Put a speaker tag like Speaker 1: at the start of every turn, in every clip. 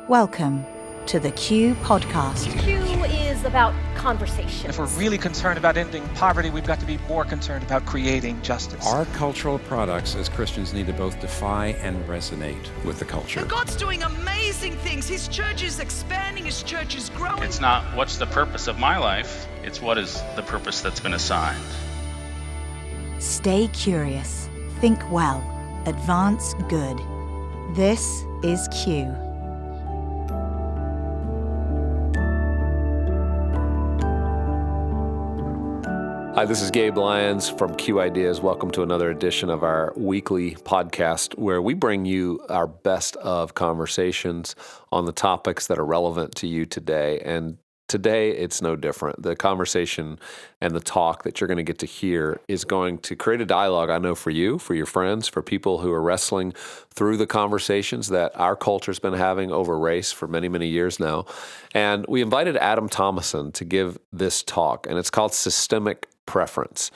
Speaker 1: Welcome to the Q Podcast.
Speaker 2: Q is about conversation.
Speaker 3: If we're really concerned about ending poverty, we've got to be more concerned about creating justice.
Speaker 4: Our cultural products as Christians need to both defy and resonate with the culture.
Speaker 5: And God's doing amazing things. His church is expanding, his church is growing.
Speaker 6: It's not what's the purpose of my life, it's what is the purpose that's been assigned.
Speaker 1: Stay curious, think well, advance good. This is Q.
Speaker 7: Hi, this is Gabe Lyons from Q Ideas. Welcome to another edition of our weekly podcast where we bring you our best of conversations on the topics that are relevant to you today. And today, it's no different. The conversation and the talk that you're going to get to hear is going to create a dialogue, I know, for you, for your friends, for people who are wrestling through the conversations that our culture's been having over race for many, many years now. And we invited Adam Thomason to give this talk, and it's called Systemic Preference.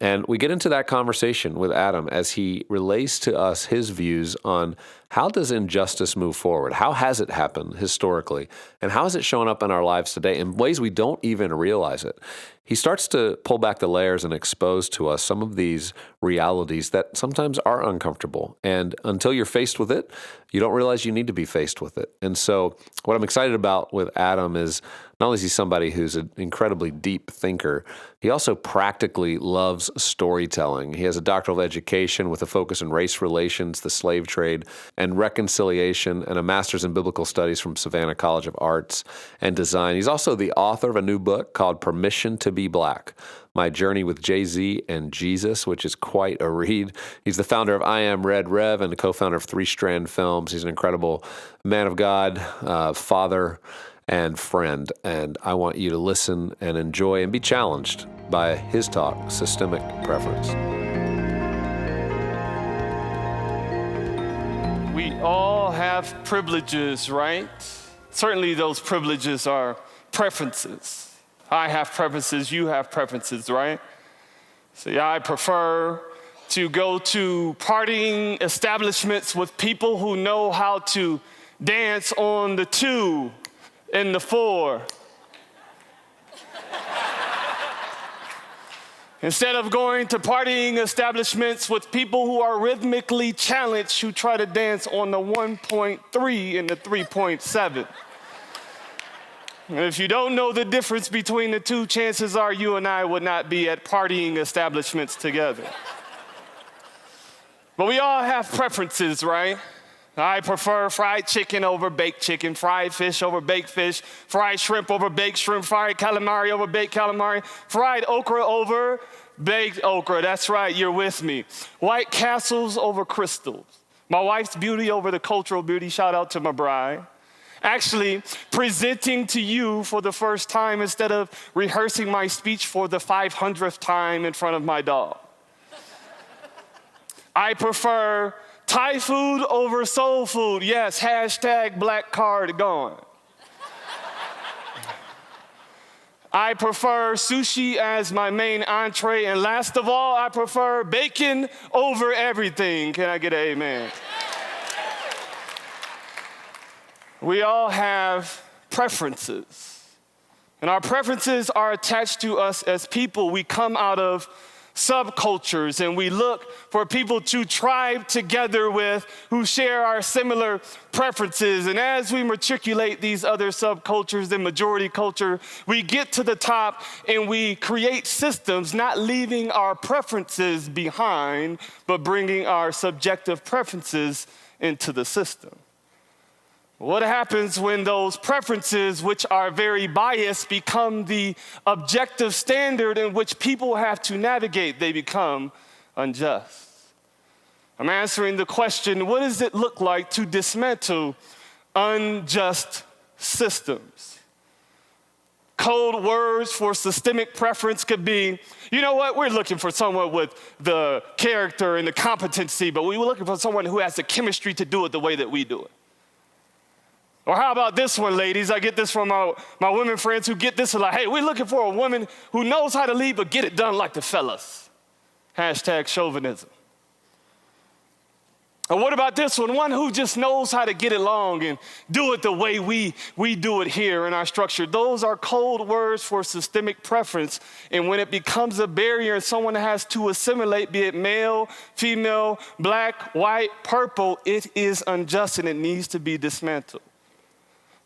Speaker 7: And we get into that conversation with Adam as he relays to us his views on how does injustice move forward? How has it happened historically? And how is it showing up in our lives today in ways we don't even realize it? He starts to pull back the layers and expose to us some of these realities that sometimes are uncomfortable. And until you're faced with it, you don't realize you need to be faced with it. And so what I'm excited about with Adam is not only is he somebody who's an incredibly deep thinker, he also practically loves storytelling. He has a doctoral education with a focus in race relations, the slave trade, and reconciliation, and a master's in biblical studies from Savannah College of Arts and Design. He's also the author of a new book called Permission to be Black: My Journey with Jay-Z and Jesus, which is quite a read. He's the founder of I Am Red Rev and the co-founder of Three Strand Films. He's an incredible man of God, father, and friend. And I want you to listen and enjoy and be challenged by his talk, Systemic Preference.
Speaker 8: We all have privileges, right? Certainly those privileges are preferences. I have preferences, you have preferences, right? See, I prefer to go to partying establishments with people who know how to dance on the 2 and the 4. Instead of going to partying establishments with people who are rhythmically challenged who try to dance on the 1.3 and the 3.7. And if you don't know the difference between the two, chances are you and I would not be at partying establishments together. But we all have preferences, right? I prefer fried chicken over baked chicken, fried fish over baked fish, fried shrimp over baked shrimp, fried calamari over baked calamari, fried okra over baked okra. That's right, you're with me. White castles over crystals. My wife's beauty over the cultural beauty. Shout out to my bride. Actually, presenting to you for the first time instead of rehearsing my speech for the 500th time in front of my dog. I prefer Thai food over soul food. Yes, hashtag black card gone. I prefer sushi as my main entree. And last of all, I prefer bacon over everything. Can I get an amen? We all have preferences. And our preferences are attached to us as people. We come out of subcultures, and we look for people to tribe together with who share our similar preferences. And as we matriculate these other subcultures in majority culture, we get to the top and we create systems, not leaving our preferences behind, but bringing our subjective preferences into the system. What happens when those preferences, which are very biased, become the objective standard in which people have to navigate? They become unjust. I'm answering the question, what does it look like to dismantle unjust systems? Code words for systemic preference could be, you know what, we're looking for someone with the character and the competency, but we were looking for someone who has the chemistry to do it the way that we do it. Or how about this one, ladies? I get this from my women friends who get this a lot. Hey, we're looking for a woman who knows how to lead, but get it done like the fellas. Hashtag chauvinism. Or what about this one? One who just knows how to get along and do it the way we do it here in our structure. Those are code words for systemic preference. And when it becomes a barrier and someone has to assimilate, be it male, female, black, white, purple, it is unjust and it needs to be dismantled.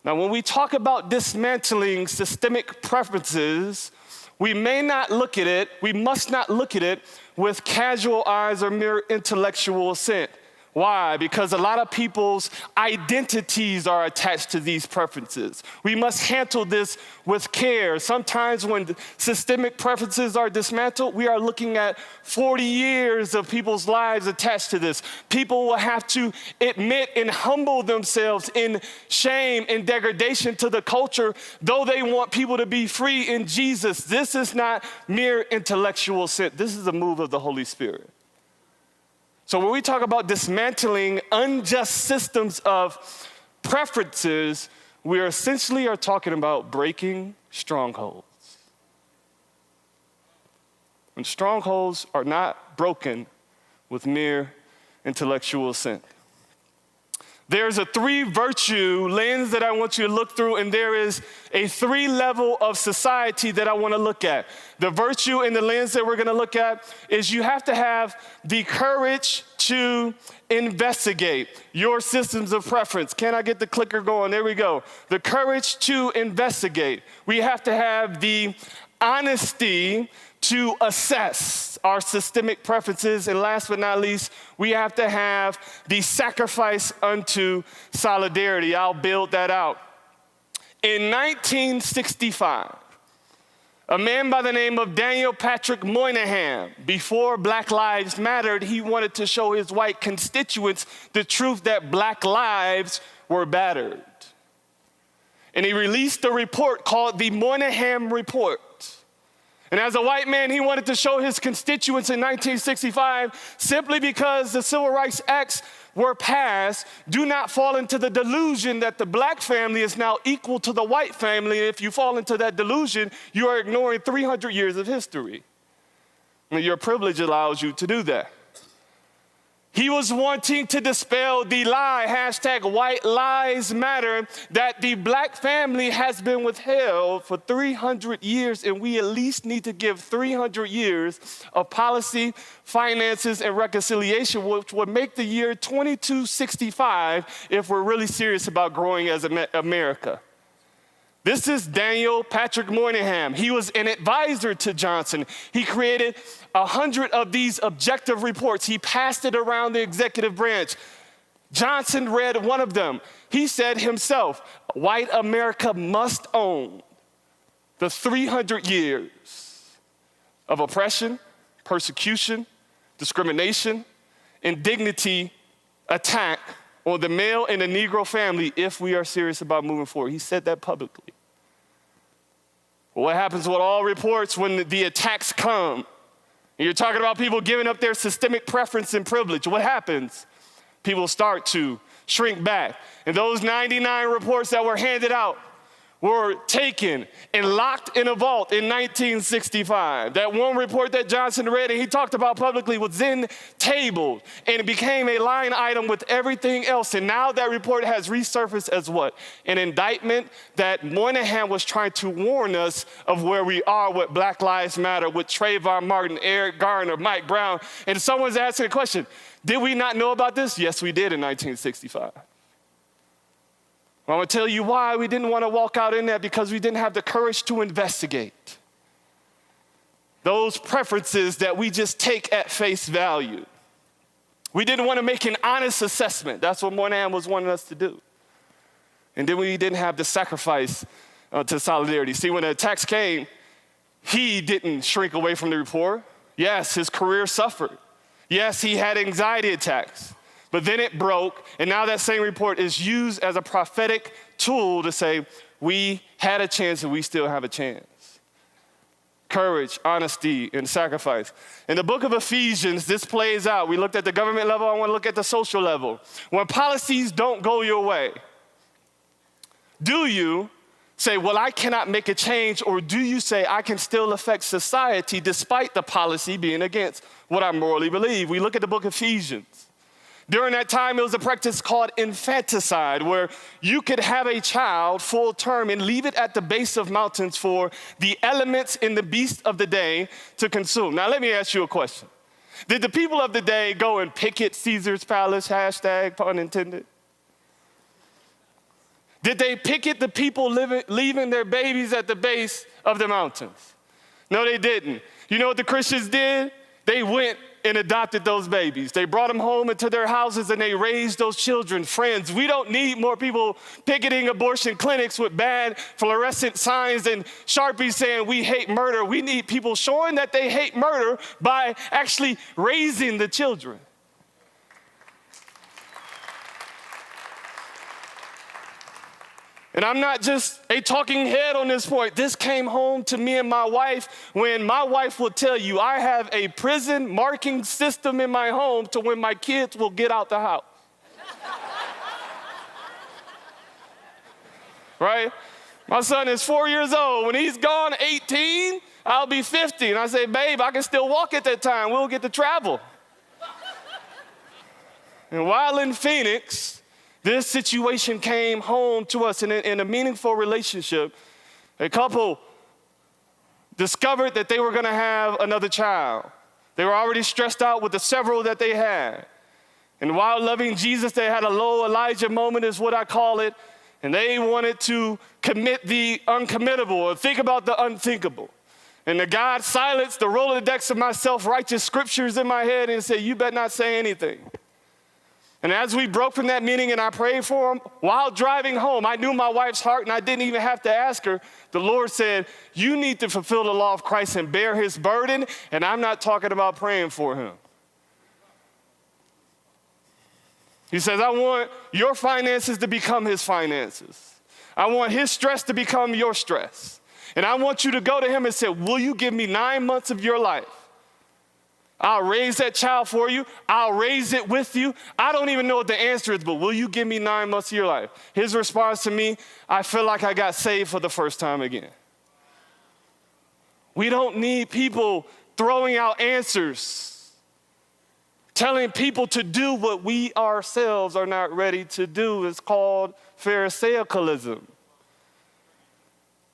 Speaker 8: Now, when we talk about dismantling systemic preferences, we must not look at it with casual eyes or mere intellectual assent. Why? Because a lot of people's identities are attached to these preferences. We must handle this with care. Sometimes when systemic preferences are dismantled, we are looking at 40 years of people's lives attached to this. People will have to admit and humble themselves in shame and degradation to the culture, though they want people to be free in Jesus. This is not mere intellectual assent. This is a move of the Holy Spirit. So when we talk about dismantling unjust systems of preferences, we essentially are talking about breaking strongholds. And strongholds are not broken with mere intellectual assent. There's a 3-virtue lens that I want you to look through, and there is a 3-level of society that I want to look at. The virtue in the lens that we're going to look at is you have to have the courage to investigate your systems of preference. Can I get the clicker going? There we go. The courage to investigate. We have to have the honesty to assess our systemic preferences. And last but not least, we have to have the sacrifice unto solidarity. I'll build that out. In 1965, a man by the name of Daniel Patrick Moynihan, before Black Lives Mattered, he wanted to show his white constituents the truth that Black lives were battered. And he released a report called the Moynihan Report. And as a white man, he wanted to show his constituents in 1965, simply because the Civil Rights Acts were passed, do not fall into the delusion that the black family is now equal to the white family. And if you fall into that delusion, you are ignoring 300 years of history. And your privilege allows you to do that. He was wanting to dispel the lie, #White Lives Matter, that the black family has been withheld for 300 years, and we at least need to give 300 years of policy, finances, and reconciliation, which would make the year 2265 if we're really serious about growing as America. This is Daniel Patrick Moynihan. He was an advisor to Johnson. He created 100 of these objective reports. He passed it around the executive branch. Johnson read one of them. He said himself, white America must own the 300 years of oppression, persecution, discrimination, indignity, attack on the male and the Negro family if we are serious about moving forward. He said that publicly. Well, what happens with all reports when the attacks come? And you're talking about people giving up their systemic preference and privilege. What happens? People start to shrink back. And those 99 reports that were handed out were taken and locked in a vault in 1965. That one report that Johnson read and he talked about publicly was then tabled, and it became a line item with everything else. And now that report has resurfaced as what? An indictment that Moynihan was trying to warn us of where we are with Black Lives Matter, with Trayvon Martin, Eric Garner, Mike Brown. And someone's asking a question, did we not know about this? Yes, we did in 1965. Well, I'm going to tell you why we didn't want to walk out in that, because we didn't have the courage to investigate those preferences that we just take at face value. We didn't want to make an honest assessment. That's what Moynihan was wanting us to do. And then we didn't have the sacrifice to solidarity. See, when the attacks came, he didn't shrink away from the report. Yes, his career suffered. Yes, he had anxiety attacks. But then it broke, and now that same report is used as a prophetic tool to say, we had a chance and we still have a chance. Courage, honesty, and sacrifice. In the book of Ephesians, this plays out. We looked at the government level, I want to look at the social level. When policies don't go your way, do you say, well, I cannot make a change, or do you say, I can still affect society despite the policy being against what I morally believe? We look at the book of Ephesians. During that time, it was a practice called infanticide, where you could have a child full term and leave it at the base of mountains for the elements in the beast of the day to consume. Now, let me ask you a question. Did the people of the day go and picket Caesar's palace, hashtag pun intended? Did they picket the people leaving their babies at the base of the mountains? No, they didn't. You know what the Christians did? They went and adopted those babies. They brought them home into their houses and they raised those children. Friends, we don't need more people picketing abortion clinics with bad fluorescent signs and Sharpies saying we hate murder. We need people showing that they hate murder by actually raising the children. And I'm not just a talking head on this point. This came home to me and my wife when my wife will tell you I have a prison marking system in my home to when my kids will get out the house. Right? My son is 4 years old. When he's gone 18, I'll be 50. And I say, babe, I can still walk at that time. We'll get to travel. And while in Phoenix, this situation came home to us in a meaningful relationship. A couple discovered that they were going to have another child. They were already stressed out with the several that they had. And while loving Jesus, they had a low Elijah moment is what I call it. And they wanted to commit the uncommittable or think about the unthinkable. And the God silenced the Rolodex of my self-righteous scriptures in my head and said, you better not say anything. And as we broke from that meeting and I prayed for him, while driving home, I knew my wife's heart and I didn't even have to ask her. The Lord said, you need to fulfill the law of Christ and bear his burden. And I'm not talking about praying for him. He says, I want your finances to become his finances. I want his stress to become your stress. And I want you to go to him and say, will you give me 9 months of your life? I'll raise that child for you. I'll raise it with you. I don't even know what the answer is, but will you give me 9 months of your life? His response to me, I feel like I got saved for the first time again. We don't need people throwing out answers, telling people to do what we ourselves are not ready to do. It's called Pharisaicalism.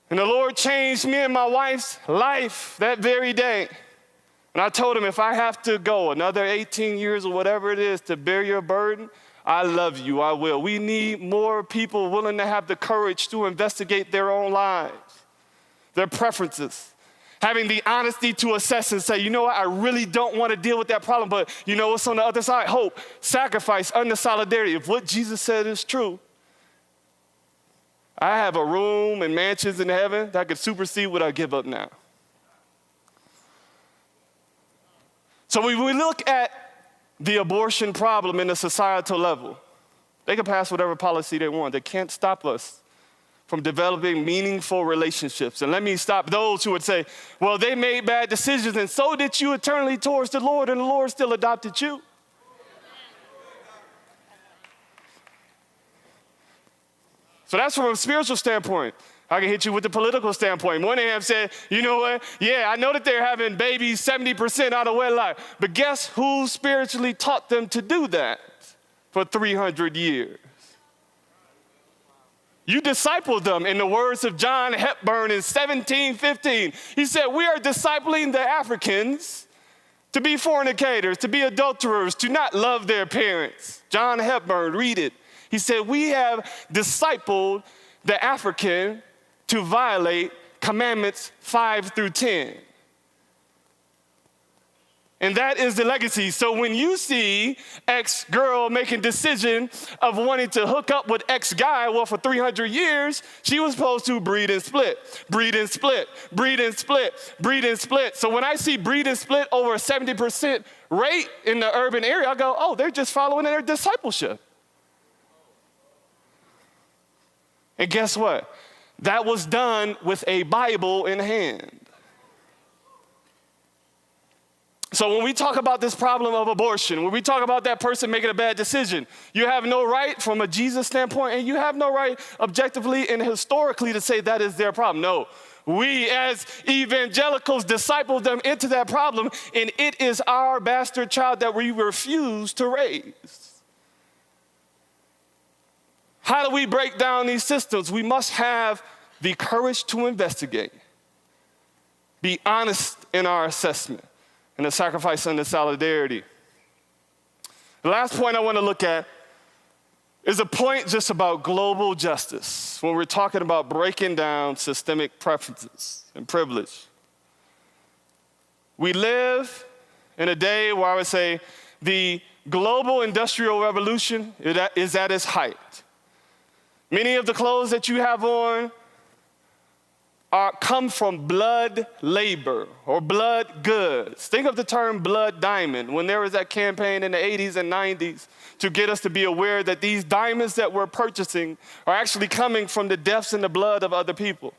Speaker 8: And the Lord changed me and my wife's life that very day. And I told him, if I have to go another 18 years or whatever it is to bear your burden, I love you, I will. We need more people willing to have the courage to investigate their own lives, their preferences, having the honesty to assess and say, you know what, I really don't want to deal with that problem, but you know what's on the other side? Hope, sacrifice, under solidarity. If what Jesus said is true, I have a room and mansions in heaven that could supersede what I give up now. So when we look at the abortion problem in the societal level, they can pass whatever policy they want. They can't stop us from developing meaningful relationships. And let me stop those who would say, well, they made bad decisions and so did you eternally towards the Lord and the Lord still adopted you. So that's from a spiritual standpoint. I can hit you with the political standpoint. One of them said, you know what? Yeah, I know that they're having babies 70% out of wedlock. But guess who spiritually taught them to do that for 300 years? You discipled them in the words of John Hepburn in 1715. He said, we are discipling the Africans to be fornicators, to be adulterers, to not love their parents. John Hepburn, read it. He said, we have discipled the African to violate commandments 5 through 10. And that is the legacy. So when you see X girl making decision of wanting to hook up with X guy, well, for 300 years, she was supposed to breed and split, breed and split, breed and split, breed and split. So when I see breed and split over a 70% rate in the urban area, I go, oh, they're just following their discipleship. And guess what? That was done with a Bible in hand. So when we talk about this problem of abortion, when we talk about that person making a bad decision, you have no right from a Jesus standpoint, and you have no right objectively and historically to say that is their problem. No, we as evangelicals discipled them into that problem, and it is our bastard child that we refuse to raise. How do we break down these systems? We must have the courage to investigate, be honest in our assessment, and the sacrifice and the solidarity. The last point I want to look at is a point just about global justice when we're talking about breaking down systemic preferences and privilege. We live in a day where I would say the global industrial revolution is at its height. Many of the clothes that you have on come from blood labor or blood goods. Think of the term blood diamond. When there was that campaign in the 80s and 90s to get us to be aware that these diamonds that we're purchasing are actually coming from the deaths and the blood of other people.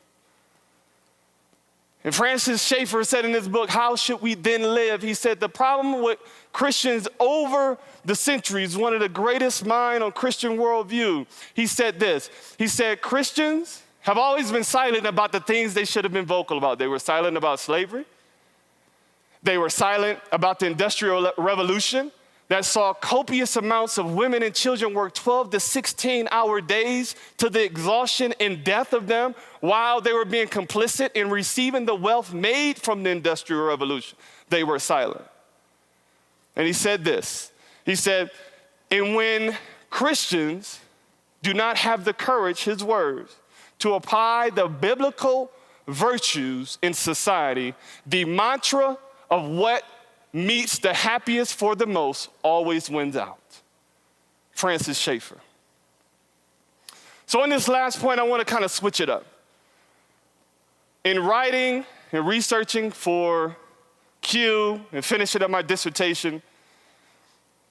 Speaker 8: And Francis Schaeffer said in his book, How Should We Then Live? He said, the problem with Christians over the centuries, one of the greatest minds on Christian worldview, he said this. He said, Christians have always been silent about the things they should have been vocal about. They were silent about slavery. They were silent about the Industrial Revolution that saw copious amounts of women and children work 12 to 16-hour days to the exhaustion and death of them while they were being complicit in receiving the wealth made from the Industrial Revolution. They were silent. And he said this. He said, and when Christians do not have the courage, his words, to apply the biblical virtues in society, the mantra of what meets the happiest for the most always wins out. Francis Schaeffer. So in this last point, I want to kind of switch it up. In writing and researching for Q and finishing up my dissertation,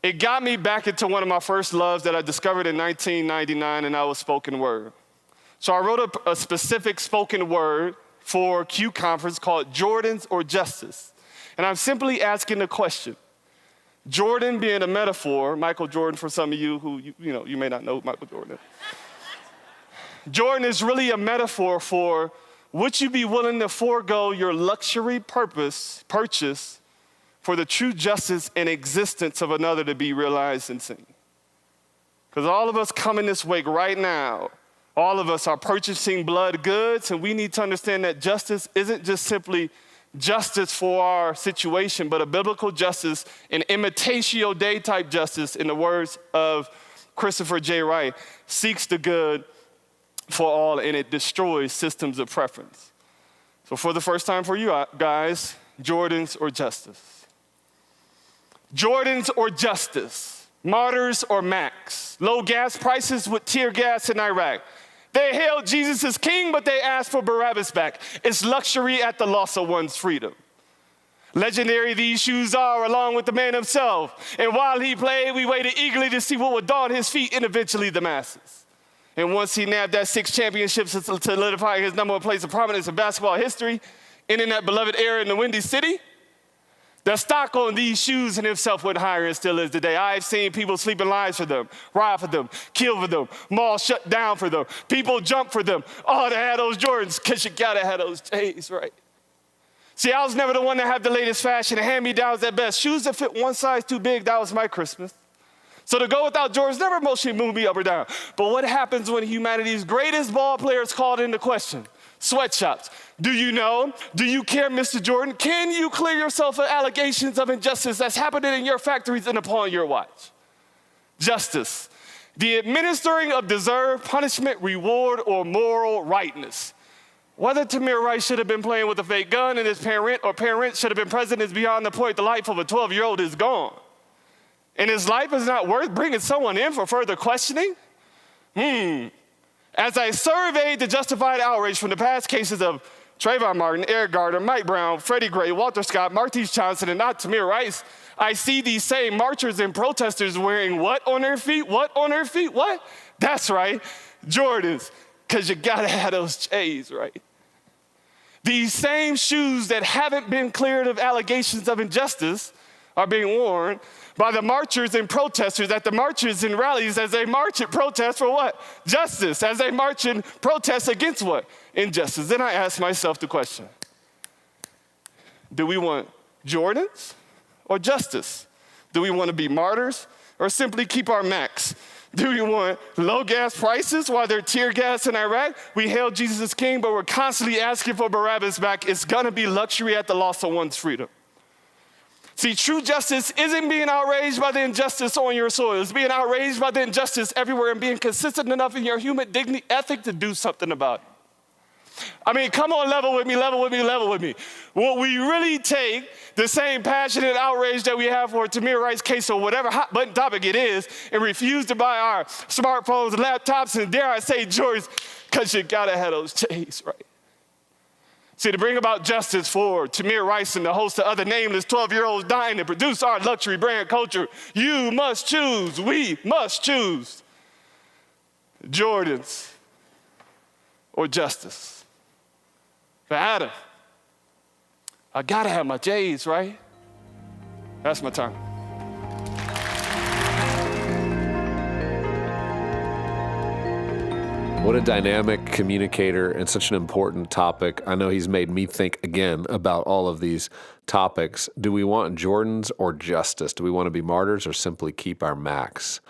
Speaker 8: it got me back into one of my first loves that I discovered in 1999, and that was spoken word. So I wrote a specific spoken word for Q conference called Jordans or Justice. And I'm simply asking the question, Jordan being a metaphor, Michael Jordan for some of you who, you may not know Michael Jordan. Jordan is really a metaphor for, would you be willing to forego your luxury purchase for the true justice and existence of another to be realized and seen? Because all of us come in this wake right now. All of us are purchasing blood goods, and we need to understand that justice isn't just simply justice for our situation, but a biblical justice, an imitatio Dei type justice, in the words of Christopher J. Wright, seeks the good for all, and it destroys systems of preference. So for the first time for you guys, Jordans or justice? Jordans or justice? Martyrs or Max? Low gas prices with tear gas in Iraq. They hailed Jesus as king, but they asked for Barabbas back. It's luxury at the loss of one's freedom. Legendary these shoes are, along with the man himself. And while he played, we waited eagerly to see what would dawn his feet and eventually the masses. And once he nabbed that 6 championships to solidify his number one place of prominence in basketball history, and in that beloved era in the Windy City, the stock on these shoes in himself went higher and still is today. I've seen people sleep in lives for them, ride for them, kill for them, malls shut down for them. People jump for them. Oh, to have those Jordans, because you got to have those J's, right? See, I was never the one to have the latest fashion and hand-me-downs at best. Shoes that fit one size too big, that was my Christmas. So to go without Jordans never emotionally moved me up or down. But what happens when humanity's greatest ball players called into question? Sweatshops. Do you know? Do you care, Mr. Jordan? Can you clear yourself of allegations of injustice that's happening in your factories and upon your watch? Justice. The administering of deserved punishment, reward, or moral rightness. Whether Tamir Rice should have been playing with a fake gun and his parent or parents should have been present is beyond the point. The life of a 12-year-old is gone. And his life is not worth bringing someone in for further questioning? As I surveyed the justified outrage from the past cases of Trayvon Martin, Eric Garner, Mike Brown, Freddie Gray, Walter Scott, Martise Johnson, and not Tamir Rice, I see these same marchers and protesters wearing what on their feet? What on their feet? What? That's right, Jordans, because you gotta have those J's, right? These same shoes that haven't been cleared of allegations of injustice are being worn by the marchers and protesters at the marches and rallies as they march and protest for what? Justice, as they march and protest against what? Injustice. Then I ask myself the question, do we want Jordans or justice? Do we want to be martyrs or simply keep our Macs? Do we want low gas prices while they're tear gas in Iraq? We hail Jesus as king, but we're constantly asking for Barabbas back. It's going to be luxury at the loss of one's freedom. See, true justice isn't being outraged by the injustice on your soil. It's being outraged by the injustice everywhere and being consistent enough in your human dignity ethic to do something about it. I mean, come on, level with me. Will we really take the same passionate outrage that we have for Tamir Rice's case or whatever hot button topic it is and refuse to buy our smartphones, laptops, and dare I say, Jordans, because you got to have those J's, right? See, to bring about justice for Tamir Rice and the host of other nameless 12-year-olds dying to produce our luxury brand culture, you must choose, we must choose Jordans or justice. For Adam, I gotta have my J's, right? That's my turn.
Speaker 7: What a dynamic communicator and such an important topic. I know he's made me think again about all of these topics. Do we want Jordans or justice? Do we want to be martyrs or simply keep our Macs?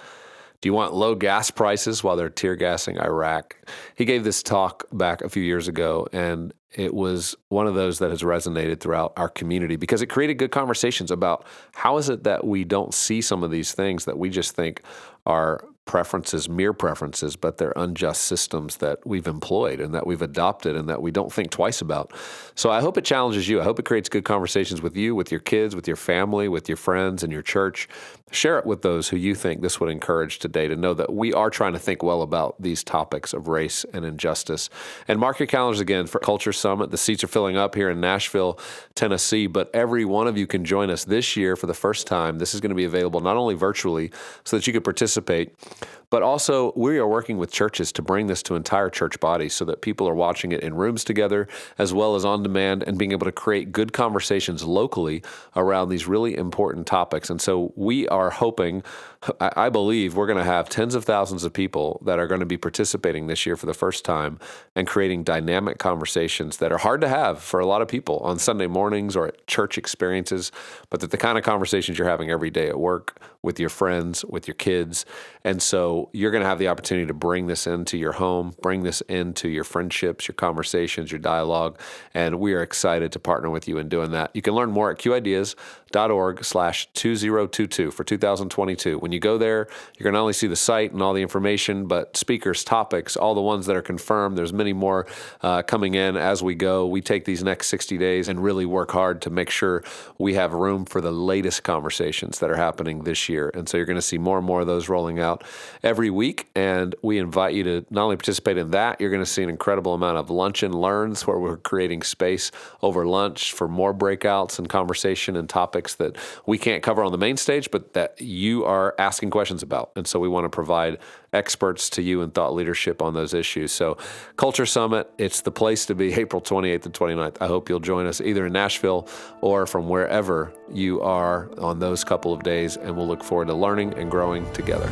Speaker 7: Do you want low gas prices while they're tear gassing Iraq? He gave this talk back a few years ago, and it was one of those that has resonated throughout our community because it created good conversations about how is it that we don't see some of these things that we just think are preferences, mere preferences, but they're unjust systems that we've employed and that we've adopted and that we don't think twice about. So I hope it challenges you. I hope it creates good conversations with you, with your kids, with your family, with your friends and your church. Share it with those who you think this would encourage today to know that we are trying to think well about these topics of race and injustice. And mark your calendars again for Culture Summit. The seats are filling up here in Nashville, Tennessee, but every one of you can join us this year for the first time. This is going to be available not only virtually so that you can participate, but also we are working with churches to bring this to entire church bodies so that people are watching it in rooms together as well as on demand and being able to create good conversations locally around these really important topics. And so we are hoping, I believe we're going to have tens of thousands of people that are going to be participating this year for the first time and creating dynamic conversations that are hard to have for a lot of people on Sunday mornings or at church experiences, but that the kind of conversations you're having every day at work with your friends, with your kids. And so you're going to have the opportunity to bring this into your home, bring this into your friendships, your conversations, your dialogue. And we are excited to partner with you in doing that. You can learn more at qideas.org/2022 for 2022. When you go there, you're going to not only see the site and all the information, but speakers, topics, all the ones that are confirmed. There's many more coming in as we go. We take these next 60 days and really work hard to make sure we have room for the latest conversations that are happening this year. And so you're going to see more and more of those rolling out every week. And we invite you to not only participate in that, you're going to see an incredible amount of lunch and learns where we're creating space over lunch for more breakouts and conversation and topics that we can't cover on the main stage, but that you are asking questions about. And so we want to provide experts to you and thought leadership on those issues. So Culture Summit, it's the place to be, April 28th and 29th. I hope you'll join us either in Nashville or from wherever you are on those couple of days, and we'll look forward to learning and growing together.